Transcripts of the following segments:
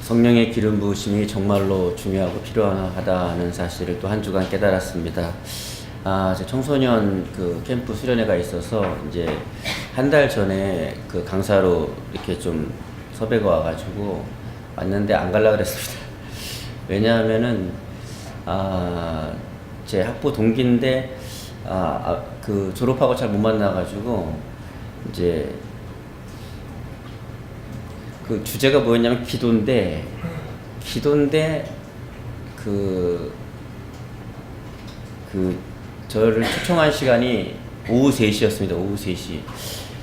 성령의 기름 부으심이 정말로 중요하고 필요하다는 사실을 또 한 주간 깨달았습니다. 제 청소년 그 캠프 수련회가 있어서 이제 한 달 전에 그 강사로 이렇게 좀 섭외가 와가지고 왔는데 안 갈라 그랬습니다. 왜냐하면은 제 학부 동기인데 그 졸업하고 잘 못 만나가지고 이제 그 주제가 뭐였냐면 기도인데 저를 초청한 시간이 오후 3시였습니다. 오후 3시.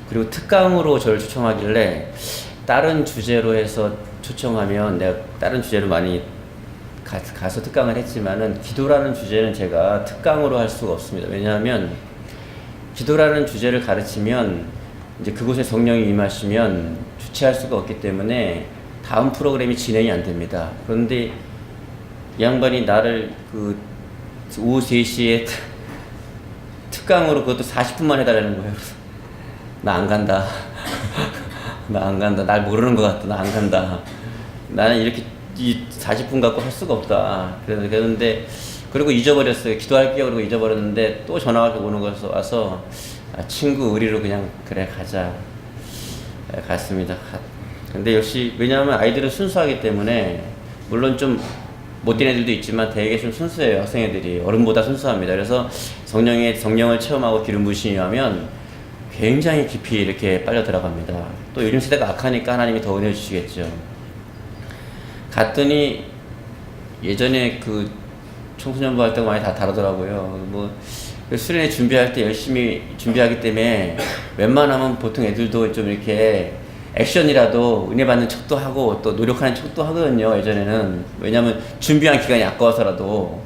그리고 특강으로 저를 초청하길래 다른 주제로 해서 초청하면 내가 다른 주제로 많이 가서 특강을 했지만은 기도라는 주제는 제가 특강으로 할 수가 없습니다. 왜냐하면 기도라는 주제를 가르치면 이제 그곳에 성령이 임하시면 주체할 수가 없기 때문에 다음 프로그램이 진행이 안 됩니다. 그런데 이 양반이 나를 그 오후 3시에 특강으로 그것도 40분만 해달라는 거예요. 나 안 간다. 나 안 간다. 날 모르는 것 같다. 나 안 간다. 나는 이렇게 이 40분 갖고 할 수가 없다. 그랬는데 그리고 잊어버렸어요. 기도할게요. 그러고 잊어버렸는데 또 전화가 오는 거서 와서 친구 의리로 그냥 그래 가자. 갔습니다. 근데 역시 왜냐하면 아이들은 순수하기 때문에 물론 좀 못된 애들도 있지만 되게 좀 순수해요. 학생애들이 어른보다 순수합니다. 그래서 성령을 체험하고 기름 부으심이 하면 굉장히 깊이 이렇게 빨려 들어갑니다. 또 요즘 시대가 악하니까 하나님이 더 은혜 주시겠죠. 갔더니 예전에 그 청소년부 할 때가 많이 다 다르더라고요. 뭐 수련회 준비할 때 열심히 준비하기 때문에 웬만하면 보통 애들도 좀 이렇게 액션이라도 은혜 받는 척도 하고 또 노력하는 척도 하거든요. 예전에는. 왜냐면 준비한 기간이 아까워서라도.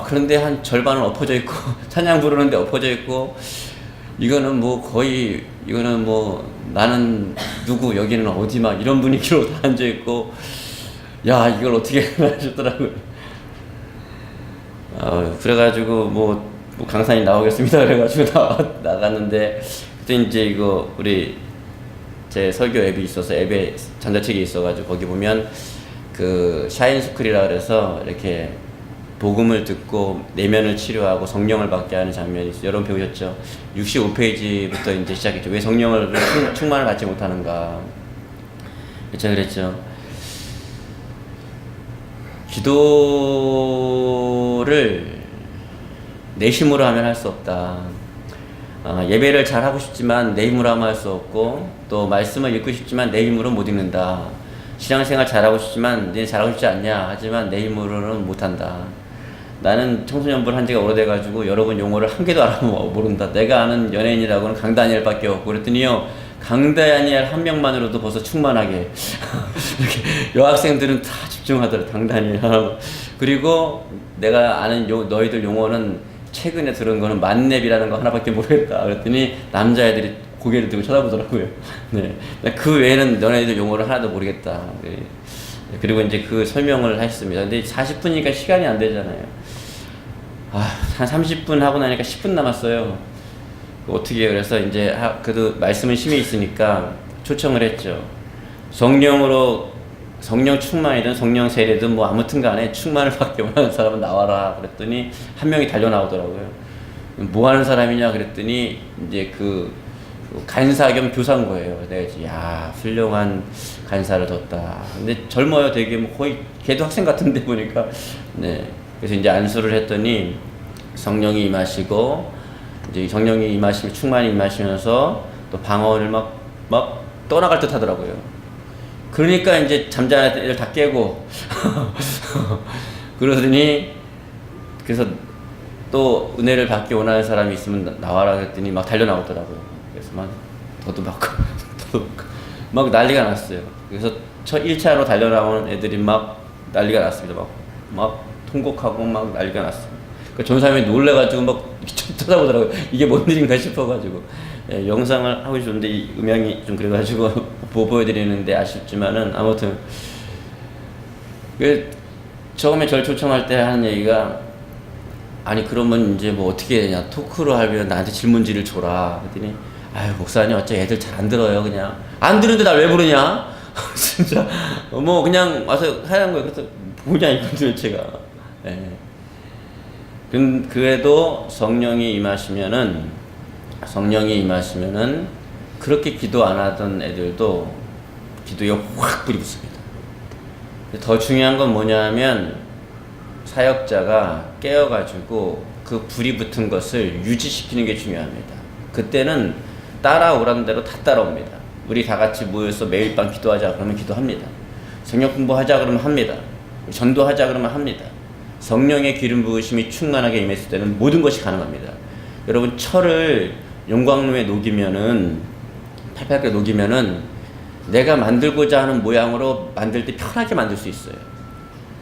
그런데 한 절반은 엎어져 있고 찬양 부르는데 엎어져 있고 이거는 나는 누구 여기는 어디 막 이런 분위기로 다 앉아 있고 야 이걸 어떻게 하셨더라고요. 그래가지고 뭐 강사님 나오겠습니다. 그래가지고 나갔는데 그때 이제 이거 우리 제 설교 앱이 있어서 앱에 전자책이 있어가지고 거기 보면 그 샤인스쿨이라 그래서 이렇게 복음을 듣고 내면을 치료하고 성령을 받게 하는 장면이 있어요. 여러분 배우셨죠? 65페이지부터 이제 시작했죠. 왜 성령을 충만을 받지 못하는가? 제가 그랬죠. 기도를 내 힘으로 하면 할 수 없다. 예배를 잘 하고 싶지만 내 힘으로 하면 할 수 없고 또 말씀을 읽고 싶지만 내 힘으로 못 읽는다. 신앙생활 잘하고 싶지만 내 잘하고 싶지 않냐 하지만 내 힘으로는 못한다. 나는 청소년부를 한 지가 오래돼가지고 여러분 용어를 한 개도 모른다. 내가 아는 연예인이라고는 강다니엘밖에 없고 그랬더니요 강다니엘 한 명만으로도 벌써 충만하게 이렇게 여학생들은 다 집중하더라. 강다니엘 하라고. 그리고 내가 아는 너희들 용어는 최근에 들은 거는 만렙이라는 거 하나밖에 모르겠다. 그랬더니 남자애들이 고개를 들고 쳐다보더라고요. 네. 그 외에는 너네들 용어를 하나도 모르겠다. 네. 그리고 이제 그 설명을 했습니다. 근데 40분이니까 시간이 안 되잖아요. 한 30분 하고 나니까 10분 남았어요. 어떻게 해요? 그래서 이제 그래도 말씀은 심히 있으니까 초청을 했죠. 성령 충만이든 성령 세례든 뭐 아무튼 간에 충만을 받기 원하는 사람은 나와라 그랬더니 한 명이 달려 나오더라고요. 뭐 하는 사람이냐 그랬더니 이제 그 간사 겸 교사인 거예요. 내가 야 훌륭한 간사를 뒀다. 근데 젊어요. 되게 뭐 거의 걔도 학생 같은데 보니까. 네. 그래서 이제 안수를 했더니 성령이 임하시고 이제 성령이 임하시면 충만히 임하시면서 또 방언을 막 떠나갈 듯 하더라고요. 그러니까 이제 잠자는 애들 다 깨고 그러더니 그래서 또 은혜를 받기 원하는 사람이 있으면 나와라 그랬더니 막 달려 나오더라고요. 그래서 막 더도 맞고 막 난리가 났어요. 그래서 첫 1차로 달려 나오는 애들이 막 난리가 났습니다. 막 통곡하고 막 난리가 났어요. 그 전사님이 놀래가지고 막 쳐다보더라고요. 이게 뭔 일인가 싶어가지고. 예, 영상을 하고 싶은데 이 음향이 좀 그래가지고 못 보여드리는데 아쉽지만은 아무튼 처음에 저를 초청할 때 하는 얘기가 아니 그러면 이제 뭐 어떻게 해야 되냐, 토크로 하면 나한테 질문지를 줘라. 그랬더니 아유 목사님 어째 애들 잘 안 들어요. 그냥 안 들은데 날 왜 부르냐. 진짜 뭐 그냥 와서 하는 거예요. 그래서 뭐냐 이건 도대체가. 예. 그래도 성령이 임하시면은 그렇게 기도 안 하던 애들도 기도에 확 불이 붙습니다. 더 중요한 건 뭐냐면 사역자가 깨어가지고 그 불이 붙은 것을 유지시키는 게 중요합니다. 그때는 따라오라는 대로 다 따라옵니다. 우리 다 같이 모여서 매일 밤 기도하자 그러면 기도합니다. 성경 공부하자 그러면 합니다. 전도하자 그러면 합니다. 성령의 기름 부으심이 충만하게 임했을 때는 모든 것이 가능합니다. 여러분 철을 용광로에 녹이면은 팔팔하게 녹이면은 내가 만들고자 하는 모양으로 만들 때 편하게 만들 수 있어요.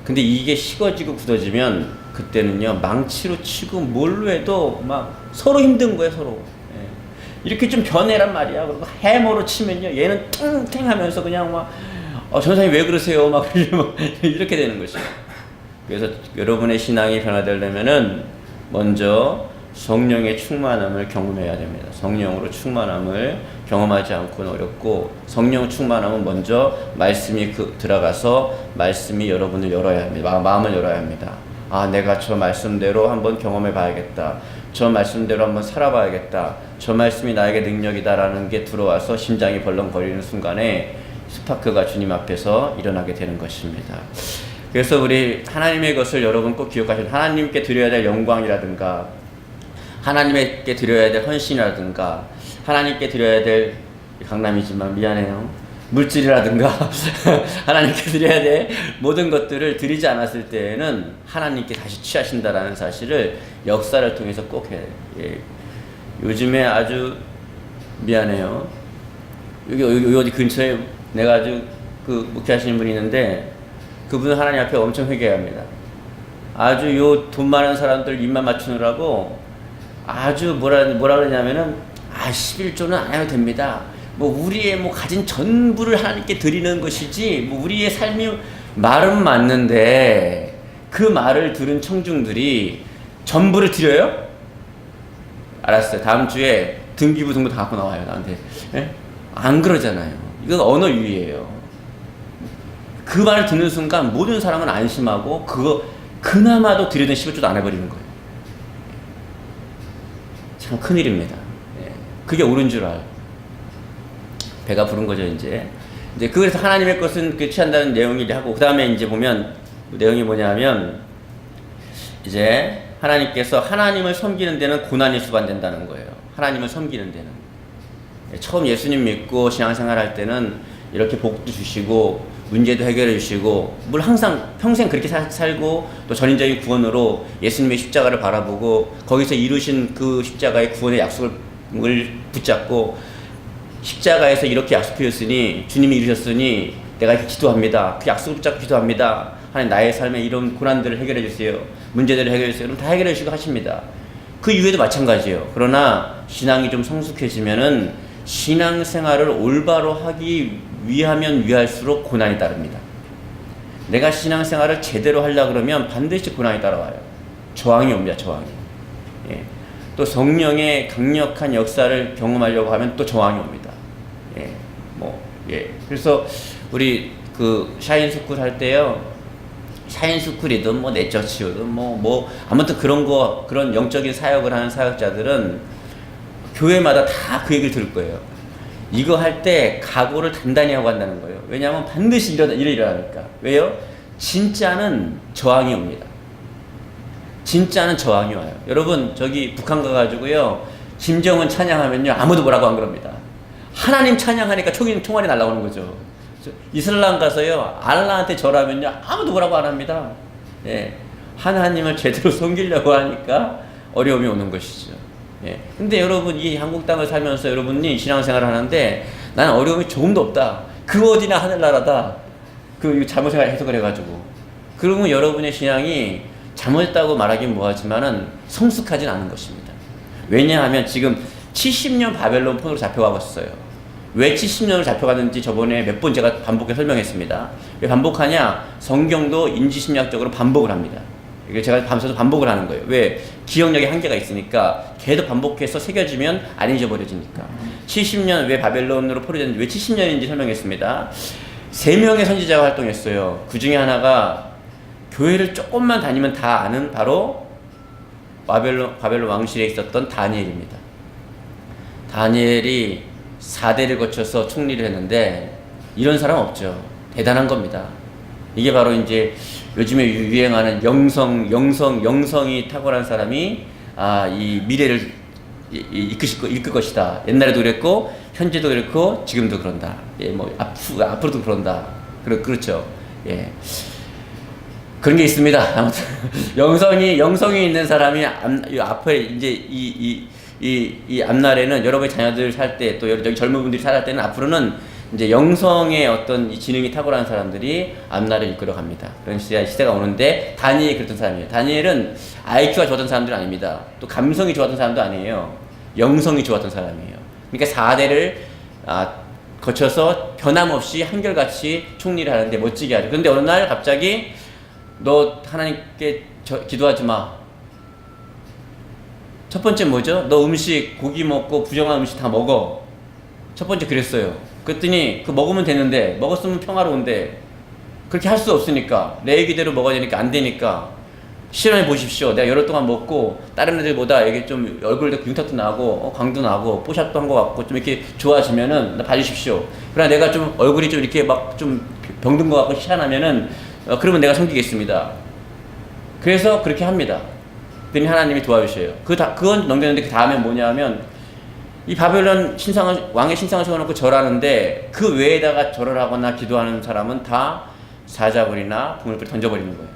근데 이게 식어지고 굳어지면 그때는요 망치로 치고 뭘로 해도 막 서로 힘든 거예요. 서로. 예. 이렇게 좀 변해란 말이야. 그리고 해머로 치면요 얘는 탱탱하면서 그냥 막 전사님 왜 그러세요 막 이렇게 되는 것이에요. 그래서 여러분의 신앙이 변화되려면은 먼저 성령의 충만함을 경험해야 됩니다. 성령으로 충만함을 경험하지 않고는 어렵고, 성령 충만함은 먼저 말씀이 들어가서 말씀이 여러분을 열어야 합니다. 마음을 열어야 합니다. 아, 내가 저 말씀대로 한번 경험해 봐야겠다. 저 말씀대로 한번 살아봐야겠다. 저 말씀이 나에게 능력이다라는 게 들어와서 심장이 벌렁거리는 순간에 스파크가 주님 앞에서 일어나게 되는 것입니다. 그래서 우리 하나님의 것을 여러분 꼭 기억하셔야 돼요. 하나님께 드려야 될 영광이라든가 하나님께 드려야 될 헌신이라든가 하나님께 드려야 될, 강남이지만 미안해요, 물질이라든가 하나님께 드려야 될 모든 것들을 드리지 않았을 때에는 하나님께 다시 취하신다라는 사실을 역사를 통해서 꼭 해야 돼요. 예. 요즘에 아주 미안해요, 여기 어디 근처에 내가 아주 목회하시는 분이 있는데 그분은 하나님 앞에 엄청 회개합니다. 아주 요 돈 많은 사람들 입만 맞추느라고 아주 뭐라 그러냐면은 11조는 안 해도 됩니다. 우리의 가진 전부를 하나님께 드리는 것이지 우리의 삶이 말은 맞는데 그 말을 들은 청중들이 전부를 드려요? 알았어요. 다음 주에 등기부 등본 다 갖고 나와요 나한테. 예? 안 그러잖아요. 이건 언어 유희예요. 그 말을 듣는 순간 모든 사람은 안심하고 그나마도 드리던 11조도 안 해버리는 거예요. 참 큰일입니다. 예. 그게 옳은 줄 알아요. 배가 부른 거죠, 이제. 그래서 하나님의 것은 취한다는 내용을 하고, 그 다음에 이제 보면, 내용이 뭐냐면, 이제 하나님께서 하나님을 섬기는 데는 고난이 수반된다는 거예요. 하나님을 섬기는 데는. 처음 예수님 믿고 신앙생활 할 때는 이렇게 복도 주시고, 문제도 해결해 주시고, 물 항상 평생 그렇게 살고, 또 전인적인 구원으로 예수님의 십자가를 바라보고, 거기서 이루신 그 십자가의 구원의 약속을 붙잡고, 십자가에서 이렇게 약속하셨으니, 주님이 이루셨으니, 내가 이렇게 기도합니다. 그 약속을 붙잡고 기도합니다. 하나님 나의 삶에 이런 고난들을 해결해 주세요. 문제들을 해결해 주세요. 그럼 다 해결해 주시고 하십니다. 그 이후에도 마찬가지예요. 그러나 신앙이 좀 성숙해지면은 신앙생활을 올바로 하기 위하면 위할수록 고난이 따릅니다. 내가 신앙생활을 제대로 하려고 그러면 반드시 고난이 따라와요. 저항이 옵니다. 저항이. 예. 또 성령의 강력한 역사를 경험하려고 하면 또 저항이 옵니다. 예. 그래서 우리 샤인스쿨 할 때요, 샤인스쿨이든 내처치든 아무튼 그런 영적인 사역을 하는 사역자들은 교회마다 다 그 얘기를 들을 거예요. 이거 할 때 각오를 단단히 하고 한다는 거예요. 왜냐하면 반드시 일어나니까. 왜요? 진짜는 저항이 옵니다. 진짜는 저항이 와요. 여러분, 저기 북한 가가지고요, 김정은 찬양하면요, 아무도 뭐라고 안 그럽니다. 하나님 찬양하니까 총알이 날아오는 거죠. 이슬람 가서요, 알라한테 절하면요, 아무도 뭐라고 안 합니다. 예. 하나님을 제대로 섬기려고 하니까 어려움이 오는 것이죠. 예. 근데 여러분, 이 한국 땅을 살면서 여러분이 신앙생활을 하는데 나는 어려움이 조금도 없다. 그 어디나 하늘나라다. 잘못 해석을 해가지고. 그러면 여러분의 신앙이 잘못했다고 말하긴 뭐하지만은 성숙하진 않은 것입니다. 왜냐하면 지금 70년 바벨론 폰으로 잡혀가고 있어요. 왜 70년을 잡혀가는지 저번에 몇 번 제가 반복해 설명했습니다. 왜 반복하냐? 성경도 인지심리학적으로 반복을 합니다. 이게 제가 밤새서 반복을 하는 거예요. 왜? 기억력에 한계가 있으니까 계속 반복해서 새겨지면 안 잊어버려지니까. 70년 왜 바벨론으로 포로됐는지, 왜 70년인지 설명했습니다. 3명의 선지자가 활동했어요. 그 중에 하나가 교회를 조금만 다니면 다 아는 바로 바벨론 왕실에 있었던 다니엘입니다. 다니엘이 4대를 거쳐서 총리를 했는데 이런 사람 없죠. 대단한 겁니다. 이게 바로 이제 요즘에 유행하는 영성이 탁월한 사람이 이 미래를 이끌 것이다. 옛날에도 그랬고 현재도 그랬고 지금도 그런다. 예, 뭐 앞으로도 그런다. 그렇죠. 예. 그런 게 있습니다. 아무튼 영성이 있는 사람이 앞에 이제 이 앞날에는 여러분의 자녀들 살 때, 또 여기 젊은 분들이 살 때는 앞으로는 이제 영성의 어떤 지능이 탁월한 사람들이 앞날을 이끌어 갑니다. 그런 시대가 오는데, 다니엘이 그랬던 사람이에요. 다니엘은 IQ가 좋았던 사람들은 아닙니다. 또 감성이 좋았던 사람도 아니에요. 영성이 좋았던 사람이에요. 그러니까 4대를 거쳐서 변함없이 한결같이 총리를 하는데 멋지게 하죠. 그런데 어느 날 갑자기 너 하나님께 기도하지 마. 첫 번째 뭐죠? 너 고기 먹고 부정한 음식 다 먹어. 첫 번째 그랬어요. 그랬더니 먹으면 되는데, 먹었으면 평화로운데 그렇게 할 수 없으니까, 내 얘기대로 먹어야 되니까 안 되니까, 실험해 보십시오. 내가 열흘 동안 먹고 다른 애들보다 이게 좀 얼굴도 윤탁도 나고 광도 나고 뽀샵도 한 것 같고 좀 이렇게 좋아지면은 나 봐주십시오. 그러나 내가 좀 얼굴이 좀 이렇게 막 좀 병든 것 같고 희한하면은 그러면 내가 섬기겠습니다. 그래서 그렇게 합니다. 그랬더니 하나님이 도와주셔요. 그건 넘겼는데 그 다음에 뭐냐면, 이 바벨론 왕의 신상을 세워놓고 절하는데 그 외에다가 절을 하거나 기도하는 사람은 다 사자굴이나 부물불에 던져버리는 거예요.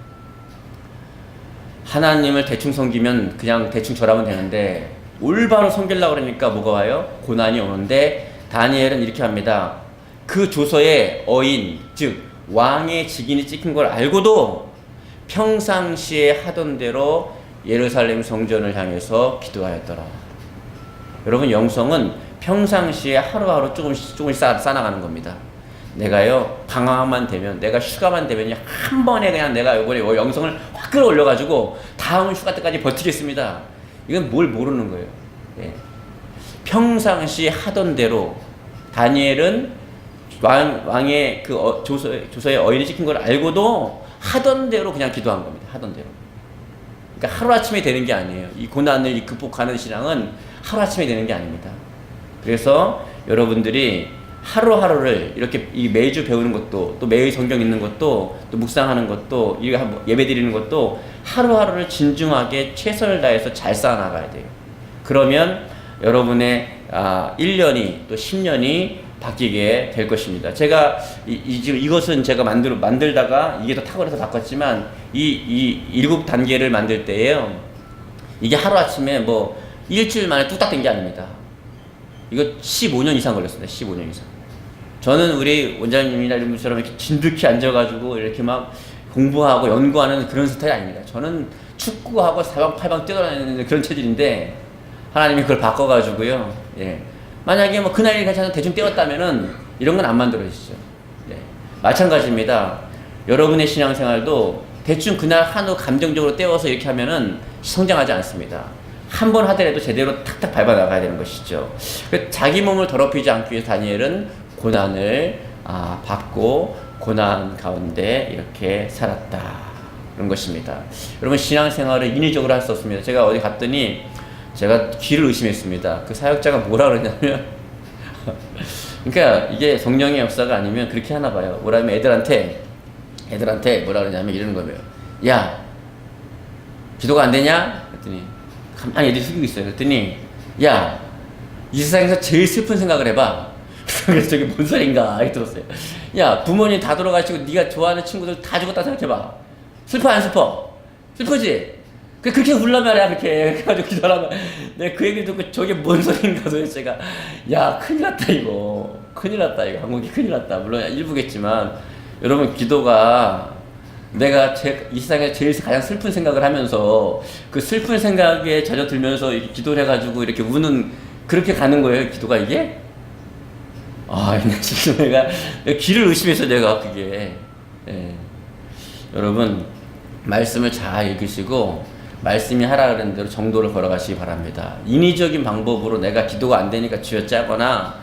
하나님을 대충 섬기면 그냥 대충 절하면 되는데, 올바로 섬기려고 그러니까 뭐가 와요? 고난이 오는데, 다니엘은 이렇게 합니다. 그 조서에 어인, 즉 왕의 직인이 찍힌 걸 알고도 평상시에 하던 대로 예루살렘 성전을 향해서 기도하였더라. 여러분, 영성은 평상시에 하루하루 조금씩 쌓아나가는 겁니다. 내가요, 방황만 되면, 내가 휴가만 되면 한 번에 그냥 내가 이번에 영성을 확 끌어올려가지고 다음 휴가 때까지 버티겠습니다. 이건 뭘 모르는 거예요. 예. 평상시 하던 대로, 다니엘은 왕의 조서에 어인이 찍힌 걸 알고도 하던 대로 그냥 기도한 겁니다. 하던 대로. 그러니까 하루아침에 되는 게 아니에요. 이 고난을 극복하는 신앙은 하루아침에 되는 게 아닙니다. 그래서 여러분들이 하루하루를 이렇게 매주 배우는 것도, 또 매일 성경 읽는 것도, 또 묵상하는 것도, 예배 드리는 것도 하루하루를 진중하게 최선을 다해서 잘 쌓아나가야 돼요. 그러면 여러분의 1년이 또 10년이 바뀌게 될 것입니다. 제가 지금 이것은 제가 만들다가 이게 더 탁월해서 바꿨지만, 이 7단계를 만들 때에요, 이게 하루아침에 뭐 일주일 만에 뚝딱 된 게 아닙니다. 이거 15년 이상 걸렸습니다. 15년 이상. 저는 우리 원장님이나 이런 분처럼 이렇게 진득히 앉아가지고 이렇게 막 공부하고 연구하는 그런 스타일이 아닙니다. 저는 축구하고 사방팔방 뛰어다니는 그런 체질인데, 하나님이 그걸 바꿔가지고요. 예. 만약에 뭐 그날이 괜찮아서 대충 떼었다면은 이런 건 안 만들어지죠. 예. 마찬가지입니다. 여러분의 신앙생활도 대충 그날 한우 감정적으로 떼어서 이렇게 하면은 성장하지 않습니다. 한 번 하더라도 제대로 탁탁 밟아 나가야 되는 것이죠. 자기 몸을 더럽히지 않기 위해서 다니엘은 고난을 받고 고난 가운데 이렇게 살았다, 그런 것입니다. 여러분, 신앙생활을 인위적으로 할 수 없습니다. 제가 어디 갔더니 제가 귀를 의심했습니다. 그 사역자가 뭐라 그러냐면 그러니까 이게 성령의 역사가 아니면 그렇게 하나 봐요. 뭐라면 애들한테 뭐라 그러냐면 이러는 거예요. 야, 기도가 안 되냐? 그랬더니 가만히 애들이 숙이고 있어요. 그랬더니 야, 이 세상에서 제일 슬픈 생각을 해봐. 그래서 저게 뭔 소린가 이렇게 들었어요. 야, 부모님 다 돌아가시고 네가 좋아하는 친구들 다 죽었다 생각해봐. 슬퍼 안 슬퍼? 슬프지? 그렇게 울란 말이야. 그렇게 해가지고 기도하면, 내가 그 얘기 듣고 저게 뭔 소린가 도대체 제가, 야, 큰일 났다 이거. 한국이 큰일 났다. 물론 일부겠지만, 여러분, 기도가 내가 이 세상에 제일 가장 슬픈 생각을 하면서 그 슬픈 생각에 젖어들면서 기도를 해가지고 이렇게 우는, 그렇게 가는 거예요, 기도가 이게? 지금 내가 귀를 의심해서 내가 그게. 예. 여러분, 말씀을 잘 읽으시고 말씀이 하라 그런 대로 정도를 걸어가시기 바랍니다. 인위적인 방법으로 내가 기도가 안 되니까 쥐어짜거나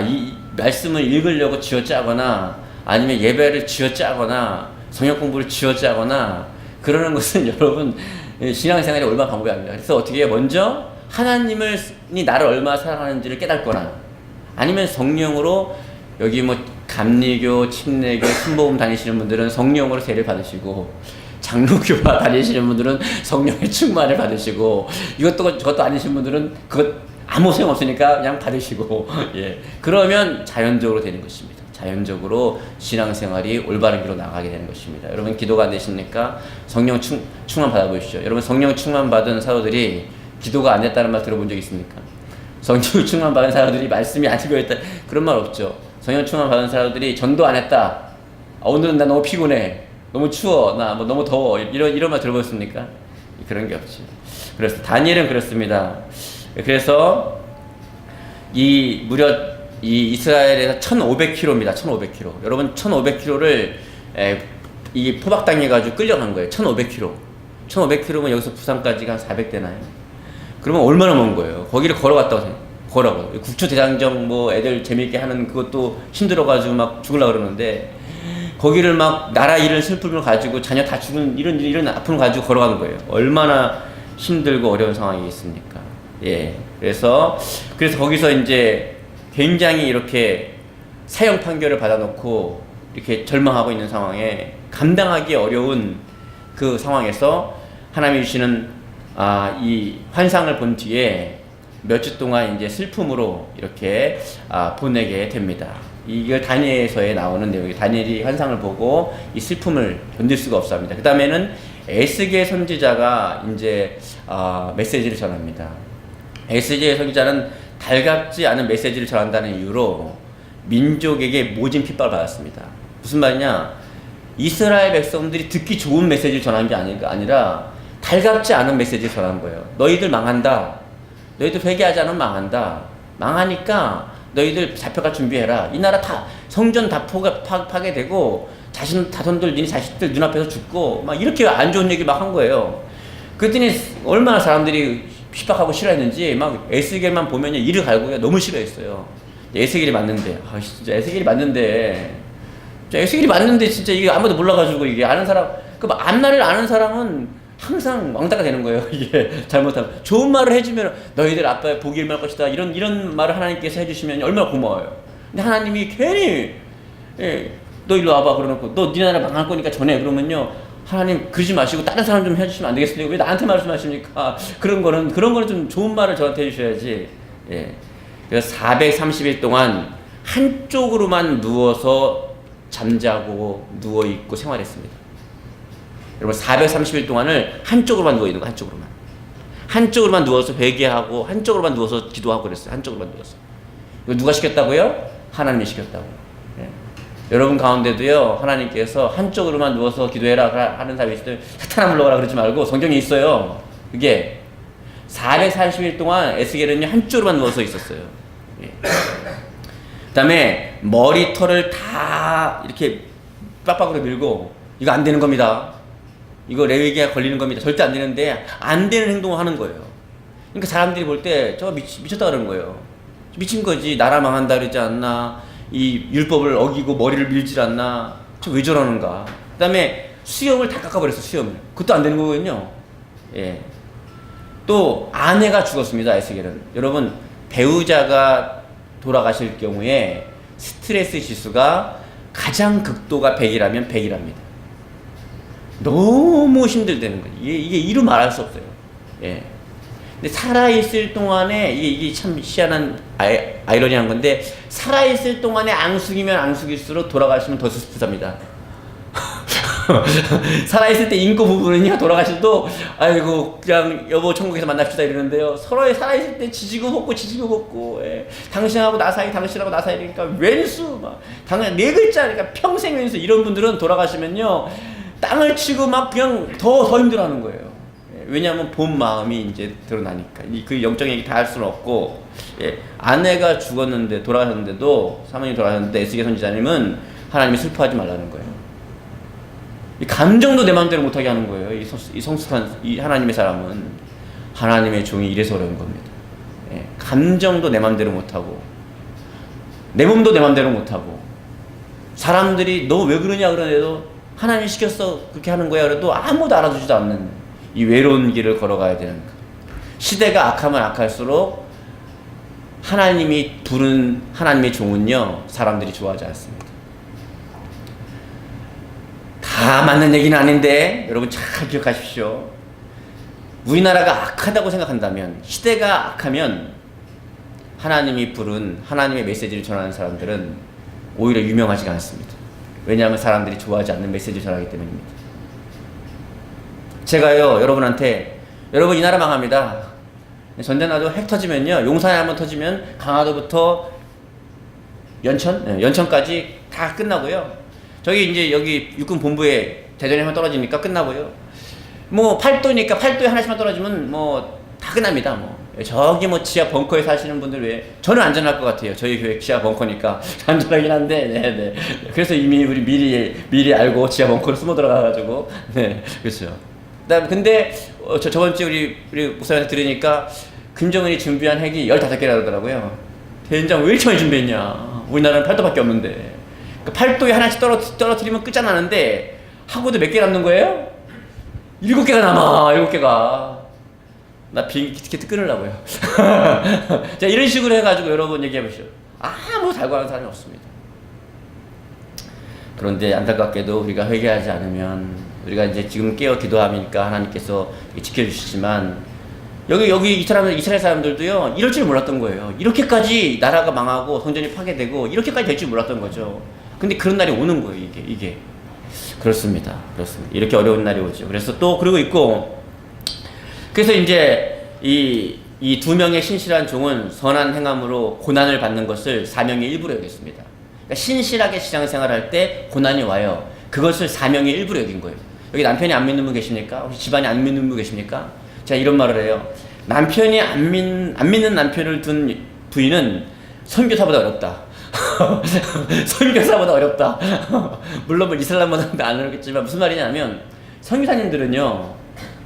이 말씀을 읽으려고 쥐어짜거나 아니면 예배를 쥐어짜거나 성역 공부를 쥐어짜거나 그러는 것은 여러분 신앙생활에 올바른 방법이 아닙니다. 그래서 어떻게 해요? 먼저 하나님이 나를 얼마나 사랑하는지를 깨닫거나 아니면 성령으로 여기 뭐 감리교, 침례교, 순복음 다니시는 분들은 성령으로 세례를 받으시고 장로교가 다니시는 분들은 성령의 충만을 받으시고 저것도 아니신 분들은 그것 아무 소용 없으니까 그냥 받으시고 예. 그러면 자연적으로 되는 것입니다. 자연적으로 신앙생활이 올바른 길로 나가게 되는 것입니다. 여러분 기도가 안 되십니까? 성령 충만 받아보십시오. 여러분 성령 충만 받은 사도들이 기도가 안 됐다는 말 들어본 적 있습니까? 성령 충만 받은 사람들이 말씀이 안 읽어졌다 그런 말 없죠. 성령 충만 받은 사람들이 전도 안 했다. 오늘은 나 너무 피곤해. 너무 추워. 나 뭐 너무 더워. 이런 말 들어보셨습니까? 그런 게 없죠. 그래서 다니엘은 그렇습니다. 그래서 무려 이스라엘에서 1,500km입니다. 1,500km. 여러분 1,500km를 이 포박당해가지고 끌려간 거예요. 1,500km. 1,500km면 여기서 부산까지가 한 400대나요? 그러면 얼마나 먼 거예요? 거기를 걸어갔다고 생각해요. 국초대장정 뭐 애들 재밌게 하는 그것도 힘들어가지고 막 죽으려고 그러는데 거기를 막 나라 잃은 슬픔을 가지고 자녀 다 죽은 이런 아픔을 가지고 걸어가는 거예요. 얼마나 힘들고 어려운 상황이겠습니까? 예. 그래서 거기서 이제 굉장히 이렇게 사형 판결을 받아놓고 이렇게 절망하고 있는 상황에 감당하기 어려운 그 상황에서 하나님이 주시는 이 환상을 본 뒤에 몇 주 동안 이제 슬픔으로 이렇게 보내게 됩니다. 이걸 다니엘서에 나오는 내용이 다니엘이 환상을 보고 이 슬픔을 견딜 수가 없습니다. 그 다음에는 에스겔 선지자가 이제 메시지를 전합니다. 에스겔 선지자는 달갑지 않은 메시지를 전한다는 이유로 민족에게 모진 핍박을 받았습니다. 무슨 말이냐? 이스라엘 백성들이 듣기 좋은 메시지를 전한 게 아니라 달갑지 않은 메시지를 전한 거예요. 너희들 망한다. 너희들 회개하지 않으면 망한다. 망하니까 너희들 잡혀갈 준비해라. 이 나라 다 성전 다 파괴되고 자손들 니네 자식들 눈앞에서 죽고 막 이렇게 안 좋은 얘기 막 한 거예요. 그랬더니 얼마나 사람들이 핍박하고 싫어했는지 막 에스겔만 보면요 이를 갈고 너무 싫어했어요. 에스겔이 맞는데 진짜 에스겔이 맞는데 진짜 이게 아무도 몰라가지고 이게 아는 사람 그 앞날을 아는 사람은 항상 왕따가 되는 거예요. 이게 잘못하면 좋은 말을 해주면 너희들 아빠의 복이 일어날 것이다 이런 말을 하나님께서 해주시면 얼마나 고마워요. 근데 하나님이 괜히 너 일로 와봐 그러놓고 너 네 나라 망할 거니까 전해 그러면요 하나님 그러지 마시고 다른 사람 좀 해주시면 안 되겠습니까? 왜 나한테 말씀하십니까? 그런 거는 좀 좋은 말을 저한테 해주셔야지. 예. 그래서 430일 동안 한쪽으로만 누워서 잠자고 누워있고 생활했습니다. 여러분 430일 동안을 한쪽으로만 누워있는 거 한쪽으로만 누워서 회개하고 한쪽으로만 누워서 기도하고 그랬어요. 한쪽으로만 누워서. 이거 누가 시켰다고요? 하나님이 시켰다고요. 예. 여러분 가운데도요 하나님께서 한쪽으로만 누워서 기도해라 하는 사람이 있어요. 사탄아 물러가라 그러지 말고 성경에 있어요. 그게 430일 동안 에스겔은요 한쪽으로만 누워서 있었어요. 예. 그 다음에 머리털을 다 이렇게 빡빡으로 밀고 이거 안 되는 겁니다. 이거 레위기가 걸리는 겁니다. 절대 안 되는데 안 되는 행동을 하는 거예요. 그러니까 사람들이 볼 때 저거 미쳤다 그러는 거예요. 미친 거지. 나라 망한다 그러지 않나. 이 율법을 어기고 머리를 밀질 않나. 저 왜 저러는가. 그 다음에 수염을 다 깎아버렸어. 수염을. 그것도 안 되는 거거든요. 예. 또 아내가 죽었습니다. 에스겔은. 여러분 배우자가 돌아가실 경우에 스트레스 지수가 가장 극도가 100이라면 100이랍니다. 너무 힘들다는 거예요. 이게 이루 말할 수 없어요. 예. 근데 살아있을 동안에 이게 참 희한한 아이러니한 건데 살아있을 동안에 앙숙이면 앙숙일수록 돌아가시면 더 슬프답니다. 살아있을 때 인고 부부는요 돌아가셔도 아이고 그냥 여보 천국에서 만납시다 이러는데요 서로 살아있을 때 지지고 볶고 예. 당신하고 나 사이 당신하고 나 사이니까 왼수 막 당연 네 글자니까 평생 왼수 이런 분들은 돌아가시면요 땅을 치고 막 그냥 더 힘들어하는 거예요. 예. 왜냐하면 본 마음이 이제 드러나니까 그 영적 얘기 다 할 수는 없고 예. 아내가 죽었는데 돌아가셨는데도 사모님이 돌아가셨는데 에스겔 선지자님은 하나님이 슬퍼하지 말라는 거예요. 이 감정도 내 마음대로 못하게 하는 거예요. 이 성숙한 이 하나님의 사람은, 하나님의 종이 이래서 어려운 겁니다. 예, 감정도 내 마음대로 못하고, 내 몸도 내 마음대로 못하고, 사람들이 너 왜 그러냐 그러는데도 하나님이 시켰어 그렇게 하는 거야 그래도 아무도 알아주지도 않는 이 외로운 길을 걸어가야 되는 거. 시대가 악하면 악할수록 하나님이 부른 하나님의 종은요, 사람들이 좋아하지 않습니다. 다 맞는 얘기는 아닌데 여러분 잘 기억하십시오. 우리나라가 악하다고 생각한다면, 시대가 악하면 하나님이 부른 하나님의 메시지를 전하는 사람들은 오히려 유명하지가 않습니다. 왜냐하면 사람들이 좋아하지 않는 메시지를 전하기 때문입니다. 제가요, 여러분한테, 여러분 이 나라 망합니다. 전쟁나도 핵 터지면요, 용산에 한번 터지면 강화도부터 연천까지 다 끝나고요. 저기 이제 여기 육군 본부에 대전에 한번 떨어지니까 끝나고요. 뭐 8도니까 8도에 하나씩만 떨어지면 뭐 다 끝납니다. 뭐 저기 뭐 지하 벙커에 사시는 분들 왜, 저는 안전할 것 같아요. 저희 교회 지하 벙커니까 안전하긴 한데, 네네. 그래서 이미 우리 미리 알고 지하 벙커로 숨어 들어가가지고, 네, 그렇죠. 근데 저번 주에 우리 목사님한테 들으니까 김정은이 준비한 핵이 15개라 그러더라고요. 대인장 왜 이렇게 많이 준비했냐? 우리나라는 8도밖에 없는데. 그러니까 8도에 하나씩 떨어뜨리면 끝장나는데 하고도 몇 개 남는 거예요? 7개가 남아. 7개가. 나 비행기 티켓 끊으려고요. 자, 이런 식으로 해가지고 여러분 얘기해보시오. 아무 달고하는 사람이 없습니다. 그런데 안타깝게도 우리가 회개하지 않으면, 우리가 이제 지금 깨어 기도하니까 하나님께서 지켜주시지만, 여기 이스라엘 사람들도요, 이럴 줄 몰랐던 거예요. 이렇게까지 나라가 망하고 성전이 파괴되고 이렇게까지 될 줄 몰랐던 거죠. 근데 그런 날이 오는 거예요. 이게 그렇습니다. 이렇게 어려운 날이 오죠. 그래서 또 그러고 있고, 그래서 이제 이 두 명의 신실한 종은 선한 행함으로 고난을 받는 것을 사명의 일부로 여겼습니다. 그러니까 신실하게 신앙생활할 때 고난이 와요. 그것을 사명의 일부로 여긴 거예요. 여기 남편이 안 믿는 분 계십니까? 혹시 집안이 안 믿는 분 계십니까? 제가 이런 말을 해요. 남편이 안 믿는 남편을 둔 부인은 선교사보다 어렵다. 선교사보다 어렵다. 물론 뭐 이슬람보다는 안 어렵겠지만, 무슨 말이냐면, 선교사님들은요,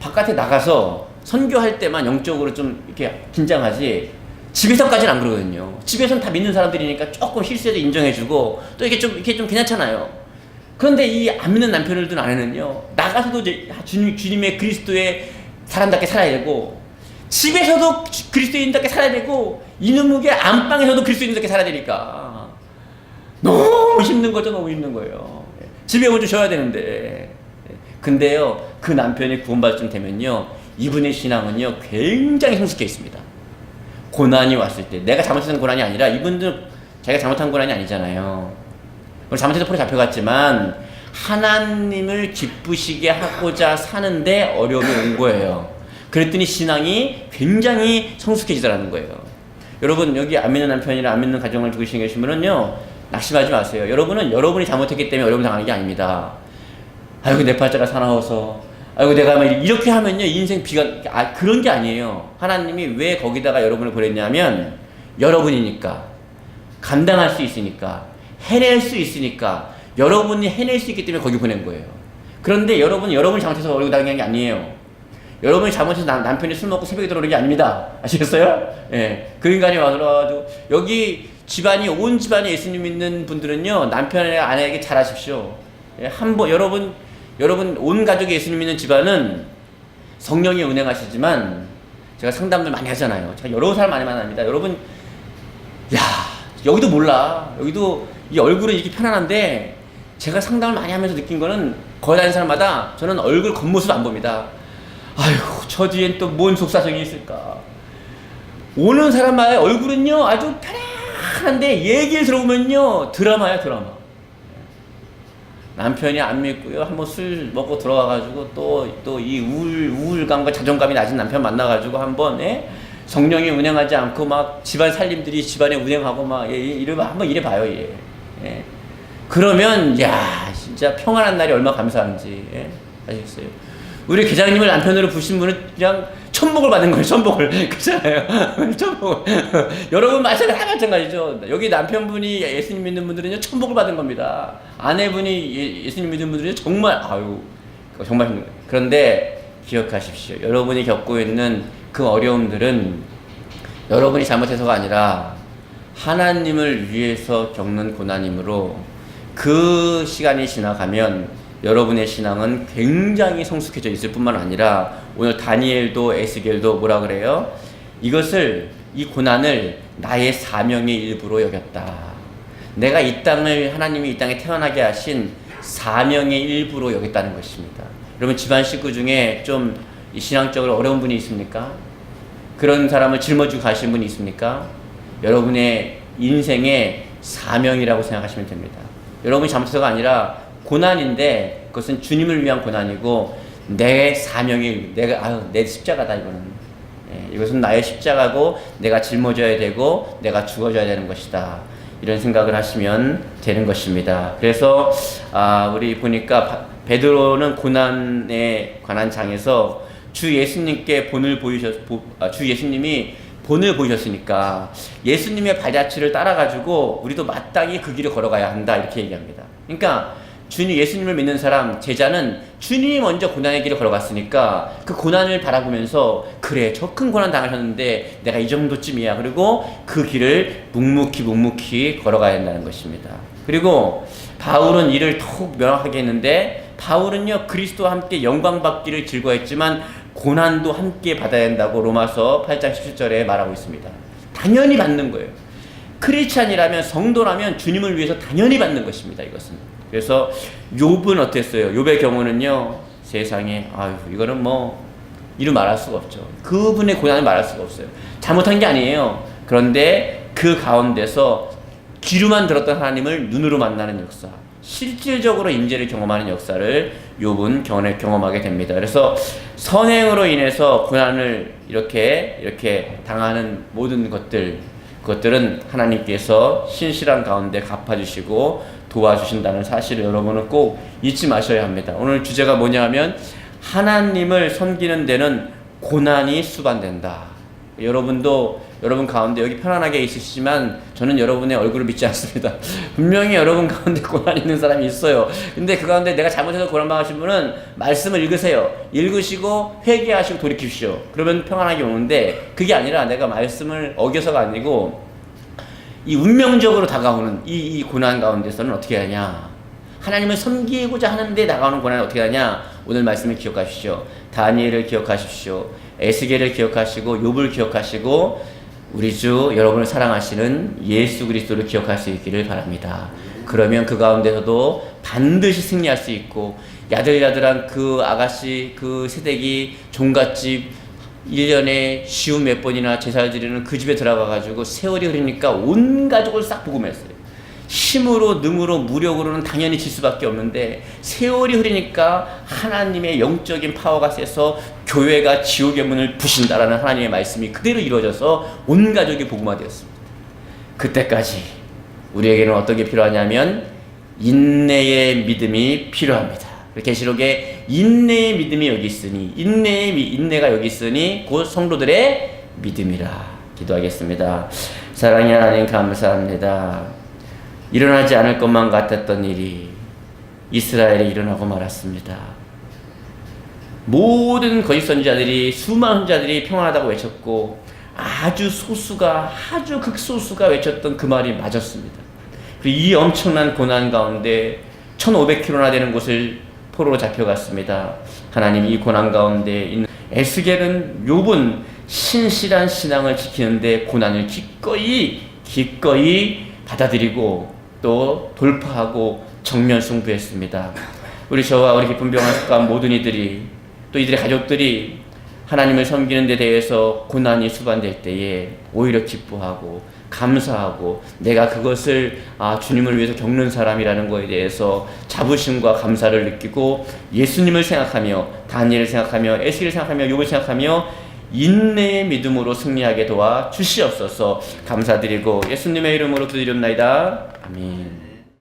바깥에 나가서 선교할 때만 영적으로 좀 이렇게 긴장하지, 집에서까지는 안 그러거든요. 집에서는 다 믿는 사람들이니까 조금 실수해도 인정해주고, 또 이렇게 좀 괜찮잖아요. 그런데 이 안 믿는 남편을 둔 아내는요, 나가서도 이제 주님의 그리스도의 사람답게 살아야 되고, 집에서도 그리스도인답게 살아야 되고, 이놈의 안방에서도 그리스도인답게 살아야 되니까 너무 힘든 거죠. 너무 힘든 거예요. 집에 먼저 줘야 되는데. 근데요, 그 남편이 구원받을 쯤 되면요, 이분의 신앙은요 굉장히 성숙해 있습니다. 고난이 왔을 때, 내가 잘못한 고난이 아니라, 이분들 자기가 잘못한 고난이 아니잖아요. 잘못해서 풀에 잡혀갔지만 하나님을 기쁘시게 하고자 사는데 어려움이 온 거예요. 그랬더니 신앙이 굉장히 성숙해지더라는 거예요. 여러분, 여기 안 믿는 남편이나 안 믿는 가정을 두고 계시면은요, 낙심하지 마세요. 여러분은 여러분이 잘못했기 때문에 어려움 당하는 게 아닙니다. 아이고, 내 팔자가 사나워서, 아이고, 내가 이렇게 하면요 인생 그런 게 아니에요. 하나님이 왜 거기다가 여러분을 보냈냐면, 여러분이니까, 감당할 수 있으니까, 해낼 수 있으니까, 여러분이 해낼 수 있기 때문에 거기 보낸 거예요. 그런데 여러분이 잘못해서 어려움 당한 게 아니에요. 여러분이 잘못해서 남편이 술 먹고 새벽에 들어오는 게 아닙니다. 아시겠어요? 예. 그 인간이 와가지고, 여기 온 집안이 예수님 믿는 분들은요, 남편이나 아내에게 잘하십시오. 예, 여러분 온 가족이 예수님 믿는 집안은 성령이 운행하시지만, 제가 상담들 많이 하잖아요. 제가 여러 사람 많이 만납니다. 여러분, 여기도 몰라. 여기도 이 얼굴은 이렇게 편안한데, 제가 상담을 많이 하면서 느낀 거는, 거기 다니는 사람마다 저는 얼굴 겉모습 안 봅니다. 아이고, 저 뒤엔 또 뭔 속사정이 있을까. 오는 사람마다 얼굴은요 아주 편안한데, 얘기를 들어보면요 드라마야, 드라마. 남편이 안 믿고요, 한번 술 먹고 들어와가지고 또 이 우울감과 자존감이 낮은 남편 만나가지고 한번, 성령이 운행하지 않고 막 집안 살림들이 집안에 운행하고 막 이러면 한번 이래봐요. 예. 그러면 진짜 평안한 날이 얼마나 감사한지. 아시겠어요? 우리 계장님을 남편으로 부신 분은 그냥 천복을 받은 거예요. 천복을. 그렇잖아요. 천복을. 여러분 다 마찬가지죠. 여기 남편분이 예수님 믿는 분들은요, 천복을 받은 겁니다. 아내분이 예수님 믿는 분들은요, 정말 정말 힘든 거예요. 그런데 기억하십시오. 여러분이 겪고 있는 그 어려움들은 여러분이 잘못해서가 아니라 하나님을 위해서 겪는 고난이므로 그 시간이 지나가면 여러분의 신앙은 굉장히 성숙해져 있을 뿐만 아니라 오늘 다니엘도 에스겔도 뭐라 그래요? 이 고난을 나의 사명의 일부로 여겼다. 내가 하나님이 이 땅에 태어나게 하신 사명의 일부로 여겼다는 것입니다. 여러분 집안 식구 중에 좀 신앙적으로 어려운 분이 있습니까? 그런 사람을 짊어지고 가신 분이 있습니까? 여러분의 인생의 사명이라고 생각하시면 됩니다. 여러분이 잘못해서가 아니라 고난인데 그것은 주님을 위한 고난이고 내 사명이 내 십자가다 이거는. 이것은 나의 십자가고 내가 짊어져야 되고 내가 죽어져야 되는 것이다. 이런 생각을 하시면 되는 것입니다. 그래서 우리 보니까 베드로는 고난에 관한 장에서 주 예수님이 본을 보이셨으니까 예수님의 발자취를 따라가지고 우리도 마땅히 그 길을 걸어가야 한다 이렇게 얘기합니다. 그러니까 예수님을 믿는 사람, 제자는 주님이 먼저 고난의 길을 걸어갔으니까 그 고난을 바라보면서 그래 저 큰 고난 당하셨는데 내가 이 정도쯤이야. 그리고 그 길을 묵묵히 걸어가야 한다는 것입니다. 그리고 바울은 이를 더욱 명확하게 했는데 바울은요 그리스도와 함께 영광 받기를 즐거워했지만 고난도 함께 받아야 한다고 로마서 8장 17절에 말하고 있습니다. 당연히 받는 거예요. 크리스찬이라면 성도라면 주님을 위해서 당연히 받는 것입니다. 이것은. 그래서 욥은 어땠어요? 욥의 경우는요 세상에 이거는 이루 말할 수가 없죠. 그분의 고난을 말할 수가 없어요. 잘못한 게 아니에요. 그런데 그 가운데서 귀로만 들었던 하나님을 눈으로 만나는 역사, 실질적으로 임재를 경험하는 역사를 욥은 경험하게 됩니다. 그래서 선행으로 인해서 고난을 이렇게 당하는 모든 그것들은 하나님께서 신실한 가운데 갚아주시고 도와주신다는 사실을 여러분은 꼭 잊지 마셔야 합니다. 오늘 주제가 뭐냐 하면 하나님을 섬기는 데는 고난이 수반된다. 여러분 가운데 여기 편안하게 있으시지만 저는 여러분의 얼굴을 믿지 않습니다. 분명히 여러분 가운데 고난이 있는 사람이 있어요. 근데 그 가운데 내가 잘못해서 고난당하신 분은 말씀을 읽으세요. 읽으시고 회개하시고 돌이키십시오. 그러면 평안하게 오는데 그게 아니라 내가 말씀을 어겨서가 아니고 이 운명적으로 다가오는 이 고난 가운데서는 어떻게 하냐? 하나님을 섬기고자 하는데 다가오는 고난을 어떻게 하냐? 오늘 말씀을 기억하십시오. 다니엘을 기억하십시오. 에스겔을 기억하시고 욥을 기억하시고 우리 주 여러분을 사랑하시는 예수 그리스도를 기억할 수 있기를 바랍니다. 그러면 그 가운데서도 반드시 승리할 수 있고 야들야들한 그 아가씨 그 새댁이 종갓집 1년에 쉬운 몇 번이나 제사를 드리는 그 집에 들어가가지고 세월이 흐르니까 온 가족을 싹 복음했어요. 힘으로 능으로 무력으로는 당연히 질 수밖에 없는데 세월이 흐르니까 하나님의 영적인 파워가 세서 교회가 지옥의 문을 부신다라는 하나님의 말씀이 그대로 이루어져서 온 가족이 복음화되었습니다. 그때까지 우리에게는 어떤 게 필요하냐면 인내의 믿음이 필요합니다. 계시록에 인내의 믿음이 여기 있으니 인내가 여기 있으니 곧 성도들의 믿음이라 기도하겠습니다. 사랑의 하나님 감사합니다. 일어나지 않을 것만 같았던 일이 이스라엘에 일어나고 말았습니다. 모든 거짓 선지자들이 수많은 자들이 평안하다고 외쳤고 아주 극소수가 외쳤던 그 말이 맞았습니다. 그리고 이 엄청난 고난 가운데 1500km나 되는 곳을 포로로 잡혀갔습니다. 하나님 이 고난 가운데 있는 에스겔은 욥은 신실한 신앙을 지키는데 고난을 기꺼이 받아들이고 또 돌파하고 정면 승부했습니다. 저와 우리 기쁜 병원 속한 모든 이들이 또 이들의 가족들이 하나님을 섬기는 데 대해서 고난이 수반될 때에 오히려 기뻐하고 감사하고 내가 그것을 주님을 위해서 겪는 사람이라는 것에 대해서 자부심과 감사를 느끼고 예수님을 생각하며 다니엘을 생각하며 에스겔을 생각하며 욥을 생각하며 인내의 믿음으로 승리하게 도와 주시옵소서. 감사드리고 예수님의 이름으로 기도드립니다. 아멘.